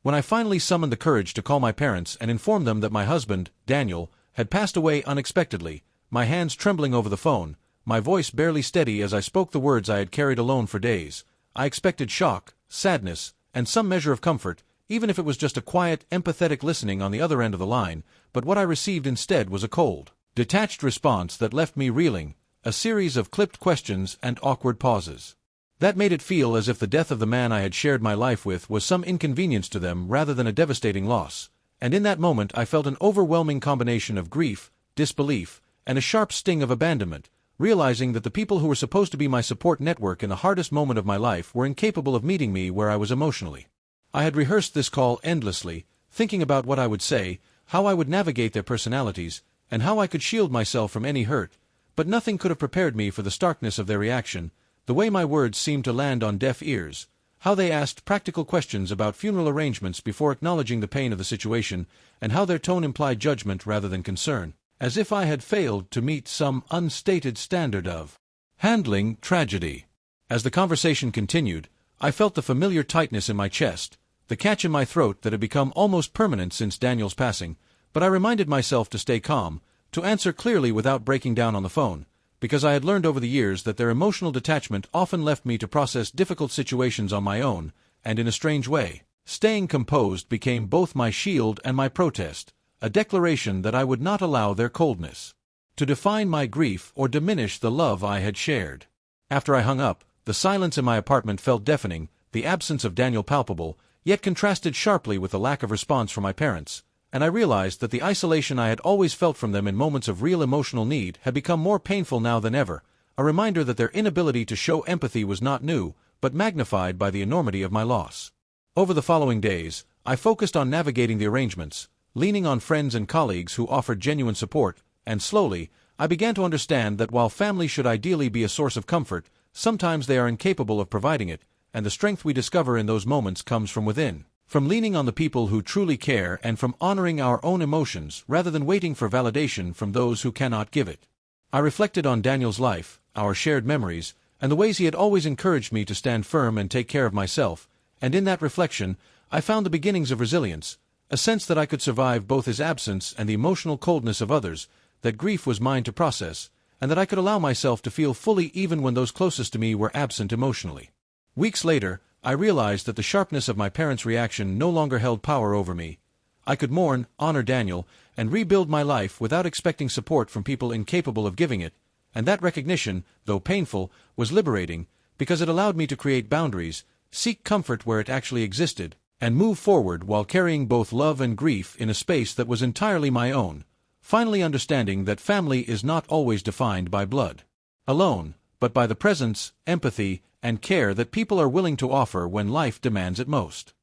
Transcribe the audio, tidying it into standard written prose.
When I finally summoned the courage to call my parents and inform them that my husband, Daniel, had passed away unexpectedly, my hands trembling over the phone, my voice barely steady as I spoke the words I had carried alone for days, I expected shock, sadness, and some measure of comfort, even if it was just a quiet, empathetic listening on the other end of the line, but what I received instead was a cold, detached response that left me reeling, a series of clipped questions and awkward pauses. That made it feel as if the death of the man I had shared my life with was some inconvenience to them rather than a devastating loss, and in that moment I felt an overwhelming combination of grief, disbelief, and a sharp sting of abandonment, realizing that the people who were supposed to be my support network in the hardest moment of my life were incapable of meeting me where I was emotionally. I had rehearsed this call endlessly, thinking about what I would say, how I would navigate their personalities, and how I could shield myself from any hurt, but nothing could have prepared me for the starkness of their reaction, the way my words seemed to land on deaf ears, how they asked practical questions about funeral arrangements before acknowledging the pain of the situation, and how their tone implied judgment rather than concern, as if I had failed to meet some unstated standard of handling tragedy. As the conversation continued, I felt the familiar tightness in my chest, the catch in my throat that had become almost permanent since Daniel's passing, but I reminded myself to stay calm, to answer clearly without breaking down on the phone, because I had learned over the years that their emotional detachment often left me to process difficult situations on my own, and in a strange way, staying composed became both my shield and my protest, a declaration that I would not allow their coldness to define my grief or diminish the love I had shared. After I hung up, the silence in my apartment felt deafening, the absence of Daniel palpable, yet contrasted sharply with the lack of response from my parents, and I realized that the isolation I had always felt from them in moments of real emotional need had become more painful now than ever, a reminder that their inability to show empathy was not new, but magnified by the enormity of my loss. Over the following days, I focused on navigating the arrangements, leaning on friends and colleagues who offered genuine support, and slowly, I began to understand that while family should ideally be a source of comfort, sometimes they are incapable of providing it, and the strength we discover in those moments comes from within, from leaning on the people who truly care and from honoring our own emotions rather than waiting for validation from those who cannot give it. I reflected on Daniel's life, our shared memories, and the ways he had always encouraged me to stand firm and take care of myself, and in that reflection, I found the beginnings of resilience, a sense that I could survive both his absence and the emotional coldness of others, that grief was mine to process, and that I could allow myself to feel fully even when those closest to me were absent emotionally. Weeks later, I realized that the sharpness of my parents' reaction no longer held power over me. I could mourn, honor Daniel, and rebuild my life without expecting support from people incapable of giving it, and that recognition, though painful, was liberating, because it allowed me to create boundaries, seek comfort where it actually existed, and move forward while carrying both love and grief in a space that was entirely my own, finally understanding that family is not always defined by blood alone, but by the presence, empathy, and care that people are willing to offer when life demands it most.